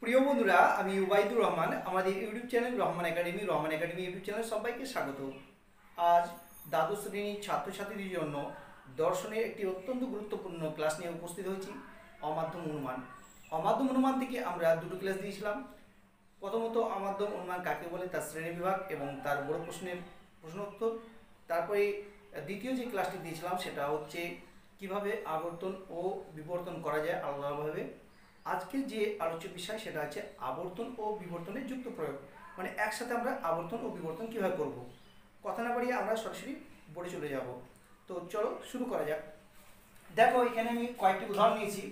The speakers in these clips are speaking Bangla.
প্রিয় বন্ধুরা, আমি উবাইদুর রহমান। আমাদের YouTube channel Rahman academy YouTube channel সবাইকে স্বাগত। আজ দ্বাদশ শ্রেণীর ছাত্রছাত্রীদের জন্য দর্শনের একটি অত্যন্ত গুরুত্বপূর্ণ ক্লাস নিয়ে উপস্থিত হয়েছি, অমাধ্যম অনুমান। অমাধ্যম অনুমান থেকে আমরা দুটো ক্লাস দিয়েছিলাম। প্রথমত অমাধ্যম অনুমান কাকে বলে, তার শ্রেণীবিভাগ এবং তার বড় প্রশ্নের প্রশ্নোত্তর। তারপরে দ্বিতীয় যে ক্লাসটি দিয়েছিলাম সেটা হচ্ছে কিভাবে আবর্তন ও বিবর্তন করা যায় আলাদাভাবে। আজকে যে আলোচ্য বিষয় সেটা হচ্ছে আবর্তন ও বিবর্তনের যুক্ত প্রয়োগ, মানে একসাথে আমরা আবর্তন ও বিবর্তন কীভাবে করব। কথা না বাড়িয়ে আমরা সরাসরি বোর্ডে চলে যাব। তো চলো শুরু করা যাক। দেখো, এখানে আমি কয়েকটি উদাহরণ নিয়েছি,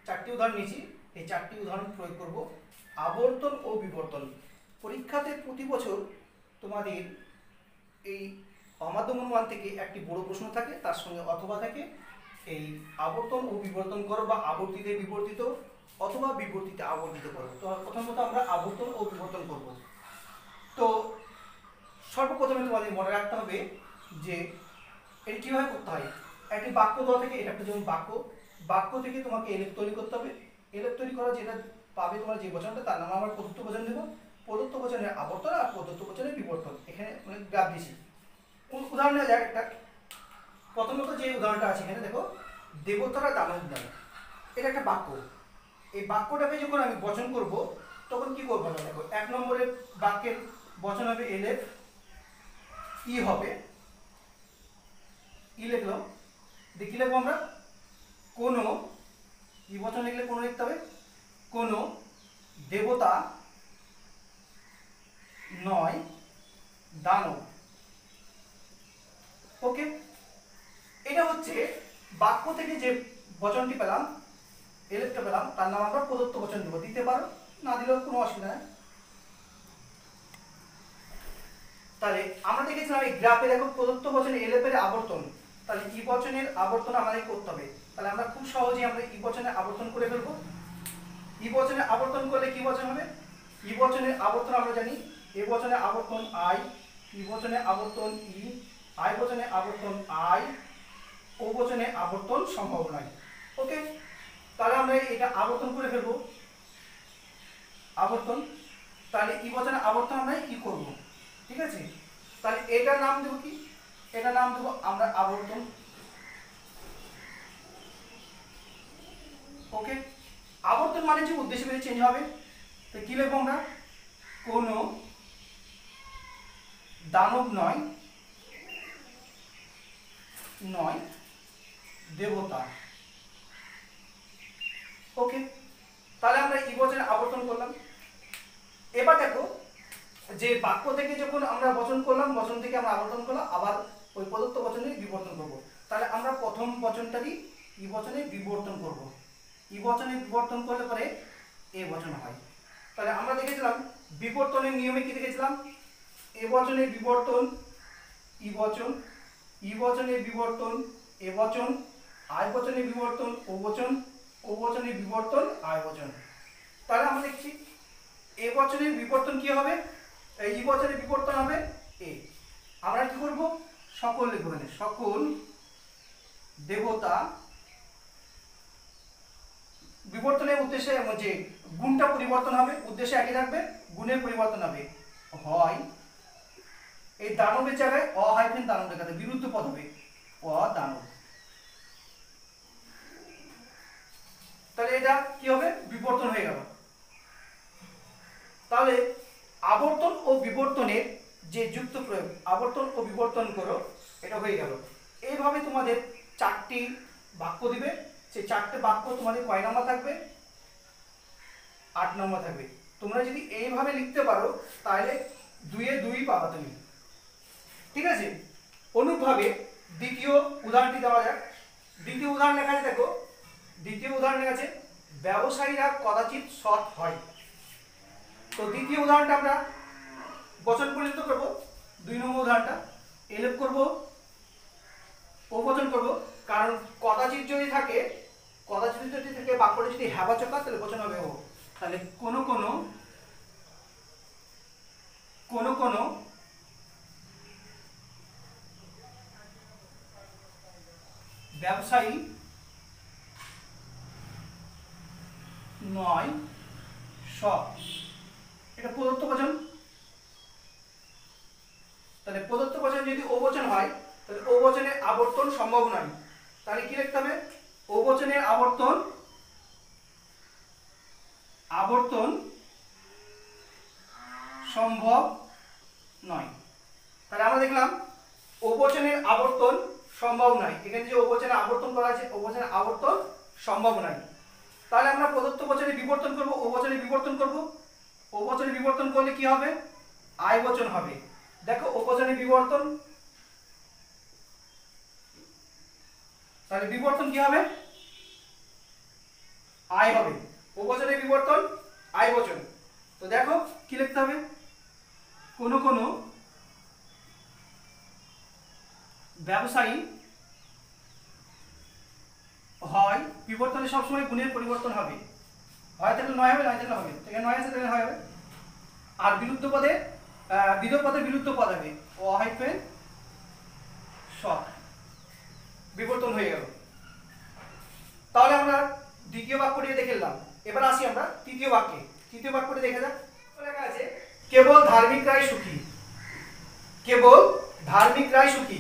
4টি উদাহরণ নিয়েছি। এই 4টি উদাহরণ প্রয়োগ করব। আবর্তন ও বিবর্তন পরীক্ষাতে প্রতি বছর তোমাদের এই অমাধ্যম অনুমান থেকে একটি বড় প্রশ্ন থাকে, তার সঙ্গে অথবা থাকে এই আবর্তন ও বিবর্তন করো বা আবর্তিতে বিবর্তিত অথবা বিবর্তিতে আবর্তিত করো। তো প্রথমত আমরা আবর্তন ও বিবর্তন করব। তো সর্বপ্রথমে তোমাদের মনে রাখতে হবে যে এটি কীভাবে করতে হয়। একটি বাক্য দেওয়া থেকে, এটা একটা যেমন বাক্য থেকে তোমাকে এলেপ তৈরি করতে হবে। এলেপ তৈরি করা যেটা পাবে তোমার যে বচনটা, তার নাম আমরা প্রদত্ত বচন দেবো। প্রদত্ত বচনের আবর্তন আর প্রদত্ত বচনের বিবর্তন, এখানে অনেক গ্রাফ দিয়েছি। উদাহরণ নেওয়া যাক একটা। প্রথমত যে উদাহরণটা আছে এখানে দেখো, দেবতারা দানব নয়। এটা একটা বাক্য। এই বাক্যটাকে যখন আমি বচন করব তখন কি করবো না, দেখো 1 নম্বরের বাক্যের বচন হবে এলেফ, ই হবে, ই লিখলাম। দেখি লিখবো আমরা কোনো, ই বচন লিখলে কোনো লিখতে হবে, কোনো দেবতা নয় দানব। ওকে, এটা হচ্ছে বাক্য থেকে যে বচনটি পেলাম, এলেফটা পেলাম, তার নাম আমরা প্রদত্ত বচন দেবো। দিতে পারো, না দিলেও কোনো অসুবিধা নেই। তাহলে আমরা দেখেছিলাম এই গ্রাফে দেখো প্রদত্ত বচনে এলেফের আবর্তন, তাহলে ই বচনের আবর্তন আমাদের করতে হবে। তাহলে আমরা খুব সহজেই আমরা ই বচনের আবর্তন করে ফেলবো। ই বচনের আবর্তন করলে কি বচন হবে? ই বচনের আবর্তন আমরা জানি, এ বচনের আবর্তন আই, ই বচনের আবর্তন ই, আই বচনের আবর্তন আই, ও বচনের আবর্তন সম্ভব নয়। ওকে, তাহলে আমরা এটা আবর্তন করে ফেলবো, আবর্তন। তাহলে ই বচনের আবর্তন আমরা ই করব, ঠিক আছে। তাহলে এটার নাম দেবো কি, এটার নাম দেবো আমরা আবর্তন। ওকে, আবর্তন মানে যে উদ্দেশ্য ভেদে চেঞ্জ হবে। তো কি লিখবো আমরা, কোনো দানব নয় নয় দেবতা। ওকে, তাহলে আমরা ই বচনের আবর্তন করলাম। এবার দেখো, যে বাক্য থেকে যখন আমরা বচন করলাম, বচন থেকে আমরা আবর্তন করলাম, আবার ওই প্রদত্ত বচনে বিবর্তন করব। তাহলে আমরা প্রথম বচনটারই ই বচনে বিবর্তন করব। ই বচনে বিবর্তন করলে পরে এ বচন হয়। তাহলে আমরা দেখেছিলাম বিবর্তনের নিয়মে কি দেখেছিলাম, এ বচনের বিবর্তন ই বচন, ই বচনের বিবর্তন এ বচন, আয় বচনের বিবর্তন ও বচন, ও বচনের বিবর্তন আয় বচন। তাহলে আমরা দেখছি এ বচনের বিবর্তন কি হবে, ই বচনের বিবর্তন হবে এ। আমরা কি করব, সকল লিখব, সকল দেবতা। বিবর্তনের উদ্দেশ্যে যে গুণটা পরিবর্তন হবে, উদ্দেশ্য একই থাকবে, গুণের পরিবর্তন হবে। হয় এই দানবের জায়গায় অ হাইফেন দানব লেখা থাকবে, বিরুদ্ধ পদ হবে অ দানব। তাহলে এটা কি হবে, বিবর্তন হয়ে গেল। তাহলে আবর্তন ও বিবর্তনের যে যুক্ত প্রয়োগ, আবর্তন ও বিবর্তন করো, এটা হয়ে গেল। এইভাবে তোমাদের 4টি বাক্য দিবে। সেই 4টে বাক্য তোমাদের কয় নম্বর থাকবে, 8 নম্বর থাকবে। তোমরা যদি এইভাবে লিখতে পারো তাহলে 2-এ 2 পাবা তুমি, ঠিক আছে। অনুরূপভাবে দ্বিতীয় উদাহরণটি দেওয়া যাক। দ্বিতীয় উদাহরণ লেখা আছে, দেখো দ্বিতীয় উদাহরণ লেখা আছে ব্যবসায়ীরা কদাচিৎ সৎ হয়। তো দ্বিতীয় উদাহরণটা আমরা বচন পরিণত করব। 2 নম্বর উদাহরণটা এলেপ করব, ও বচন করব, কারণ কদাচিৎ যদি থাকে, কদাচিৎ যদি থাকে বাক্যটা যদি হ্যাবাচক হয় তাহলে বচন হবে ও। তাহলে কোনো কোনো, কোনো কোনো ব্যবসায়ী নয় সব, এটা প্রদত্ত বচন। তাহলে প্রদত্ত বচন যদি ও বচন হয় তাহলে ও বচনের আবর্তন সম্ভব নয়। তাহলে কি লিখতে হবে? ও বচনের আবর্তন সম্ভব নয়। তাহলে আমরা দেখলাম ও বচনের আবর্তন সম্ভব নয়। এখানে যে ও বচনে আবর্তন করা আছে, ও বচনের আবর্তন সম্ভব নয়। তাহলে আমরা প্রদত্ত বচনে বিবর্তন করব, ও বচনে বিবর্তন করব। ও বচনে বিবর্তন করলে কি হবে? আই বচন হবে। দেখো ও বচনে বিবর্তন, তাহলে বিবর্তন কি হবে? আই হবে। ও বচনে বিবর্তন আই বচন। তো দেখো কি লিখতে হবে? কোন কোন ব্যবসায়ী হয়, বিবর্তনে সবসময় গুণের পরিবর্তন হবে, হয় থাকলে নয় হবে, নয় থাকলে হবে। এখানে নয় আছে তাহলে হয় হবে। আর বিলুপ্ত পদে বিলোপ পদে বিলুপ্ত পদ হবে, ও হাইফেন সব, বিবর্তন হয়ে গেল। তাহলে আমরা দ্বিতীয় বাক্যটি দেখে নিলাম। এবার আসি আমরা তৃতীয় বাক্যে। তৃতীয় বাক্যটি দেখে যাক। লেখা আছে কেবল ধার্মিকরাই সুখী, কেবল ধার্মিকরাই সুখী।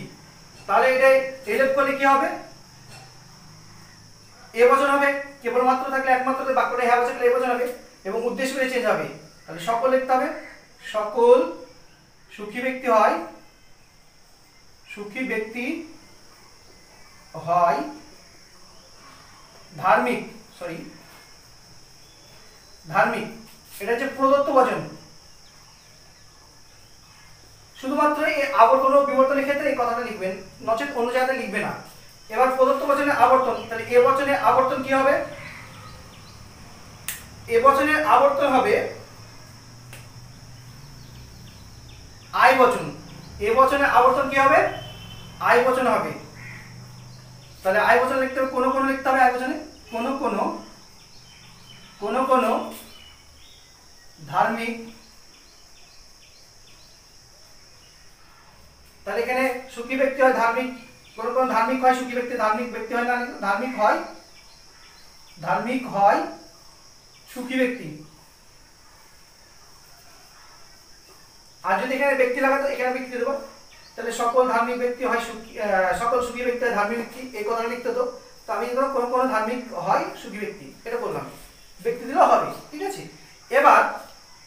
তাহলে এটা এলেপ করলে কি হবে? এ বচন হবে। কেবলমাত্র থাকলে একমাত্র বাক্যটা হ্যাঁ বচন এ বচন হবে এবং উদ্দেশ্য করে চেঞ্জ হবে। তাহলে সকল লিখতে হবে। সকল সুখী ব্যক্তি হয়, সুখী ব্যক্তি হয় ধার্মিক, ধার্মিক। এটা হচ্ছে প্রদত্ত বচন। শুধুমাত্র এই আবর্তন ও বিবর্তনের ক্ষেত্রে এই কথাটা লিখবেন, নচেত অন্য জায়গায় লিখবে না। এবার প্রদত্ত বচনের আবর্তন, তাহলে এ বচনের আবর্তন কি হবে? এ বচনের আবর্তন হবে আই বচন। এ বচনের আবর্তন কি হবে? আই বচন হবে। তাহলে আই বচন লিখতে হবে, কোন কোন লিখতে হবে আই বচনে, কোন কোন ধার্মিক। তাহলে এখানে সুখী ব্যক্তি হয় ধার্মিক, কোন কোন ধার্মিক হয় সুখী ব্যক্তি, ধার্মিক ব্যক্তি হয় না, ধার্মিক হয় সুখী ব্যক্তি। আর যদি এখানে ব্যক্তি লাগাতো এখানে ব্যক্তি দেবো, তাহলে সকল ধার্মিক ব্যক্তি হয় সুখী, সকল সুখী ব্যক্তি হয় ধার্মিক ব্যক্তি, এই কথাটা লিখতে হতো। তো আমি ধরো কোন কোন ধার্মিক হয় সুখী ব্যক্তি, এটা বললাম, ব্যক্তি দিলেও হবে, ঠিক আছে। এবার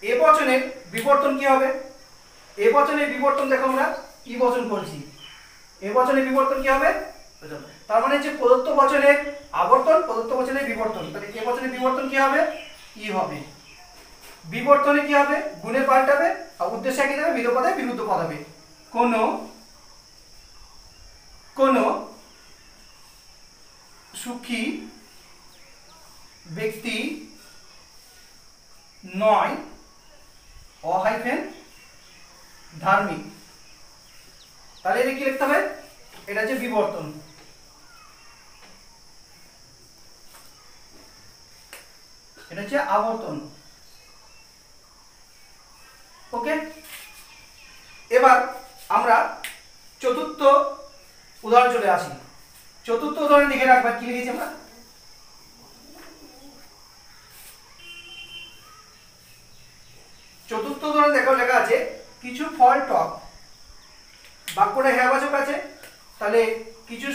এ বচনের বিবর্তন কি হবে? এ বচনের বিবর্তন দেখো আমরা ই বচন করছি, এ বচনের বিবর্তন কি হবে? তার মানে যে প্রদত্ত বচনের আবর্তন, প্রদত্ত বচনের বিবর্তন। তাহলে এ বচনের বিবর্তন কি হবে? ই হবে। বিবর্তনে কি হবে? গুণের পাল্টাবে আর উদ্দেশ্যে কি যাবে? বিলোপ পদে বিলুপ্ত পদ হবে। কোন কোন সুখী ব্যক্তি নয় অহাইফেন ধার্মিক। তাহলে এটা কি লিখতে হবে? এটা হচ্ছে বিবর্তন। এটা হচ্ছে আবর্তন। ওকে, এবার আমরা চতুর্থ উদাহরণ চলে আসি। চতুর্থ উদাহরণ দেখে রাখবা কি লিখেছি আমরা। চতুর্থ উদাহরণ দেখো লেখা আছে কিছু ফল টক। বাক্যটা হ্যাঁ বাচক আছে, তাহলে কিছু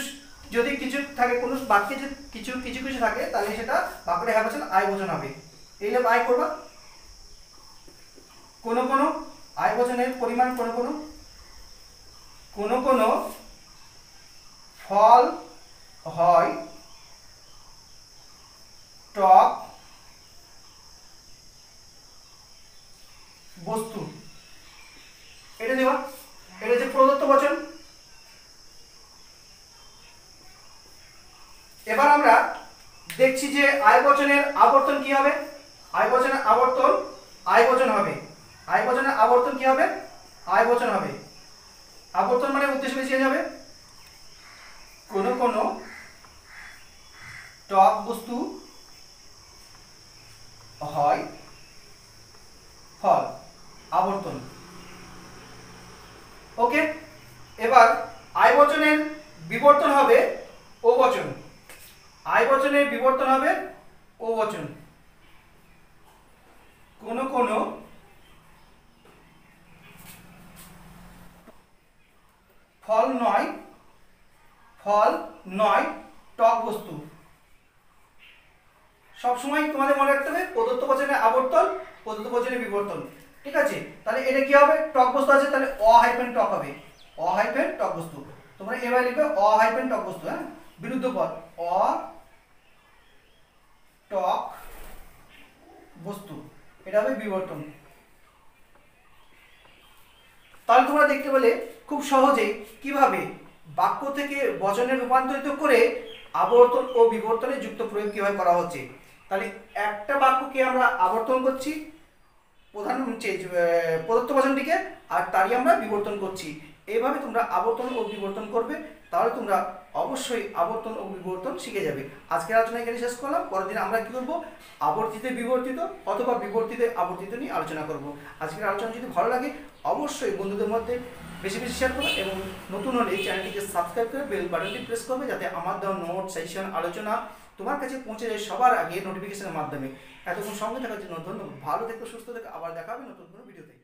যদি কিছু থাকে কোনো বাক্যে যদি কিছু কিছু কিছু থাকে তাহলে সেটা বাক্যটা হ্যাঁ বাচক আই বচন হবে। এই লেপ আই করবা। কোন কোন আই বচনের পরিমাণ কোন কোন ফল হয় টক বস্তু, এটা দেবা। এটা হচ্ছে প্রদত্ত বচন। এবার আমরা দেখছি যে আই বচনের আবর্তন কি হবে? আই বচনের আবর্তন আই বচন হবে। আই বচনের আবর্তন কি হবে? আই বচন হবে। আবর্তন মানে উদ্দেশ্য চেঞ্জ হবে। কোন কোন টক বস্তু হয় ফল, আবর্তন। ওকে, এবার আই বচনের বিবর্তন হবে ও বচন। আই বচনের বিবর্তন হবে ও বচন। সবসময় তোমাদের মনে রাখতে হবে প্রদত্ত বচনে আবর্তন, প্রদত্ত বচনে বিবর্তন। ঠিক আছে, তাহলে এটা কি হবে, টক বস্তু আছে তাহলে অ হাইফেন টক হবে, অ হাইফেন টক বস্তু। তোমরা এবার লিখবে অ হাইফেন টক বস্তু, হ্যাঁ, বিরুদ্ধ পদ অ টক বস্তু, এটা হবে বিবর্তন। তাহলে তোমরা দেখতে পেলে খুব সহজেই কিভাবে বাক্য থেকে বচনে রূপান্তরিত করে আবর্তন ও বিবর্তনে যুক্ত প্রয়োগ কিভাবে করা হচ্ছে। তাহলে একটা বাক্যকে আমরা আবর্তন করছি প্রধান প্রদত্ত বচনটিকে, আর তারই আমরা বিবর্তন করছি। এইভাবে তোমরা আবর্তন ও বিবর্তন করবে, তাহলে তোমরা অবশ্যই আবর্তন ও বিবর্তন শিখে যাবে। আজকের আলোচনা এখানে শেষ করলাম, পরের দিন আমরা কি করব, আবর্তিতে বিবর্তিত অথবা বিবর্তিতে আবর্তিত নিয়ে আলোচনা করব। আজকের আলোচনা যদি ভালো লাগে অবশ্যই বন্ধুদের মধ্যে বেশি বেশি শেয়ার করো, এবং নতুন হলে এই চ্যানেলটিকে সাবস্ক্রাইব করে বেল বাটনটি প্রেস করবে, যাতে আমার দেওয়া নোট, সেশন, আলোচনা তোমার কাছে পৌঁছে যায় সবার আগে নোটিফিকেশনের মাধ্যমে। এতক্ষণ সঙ্গে থাকার জন্য ধন্যবাদ। ভালো থেকো, সুস্থ থেকো, আবার দেখা হবে নতুন কোনো ভিডিওতে।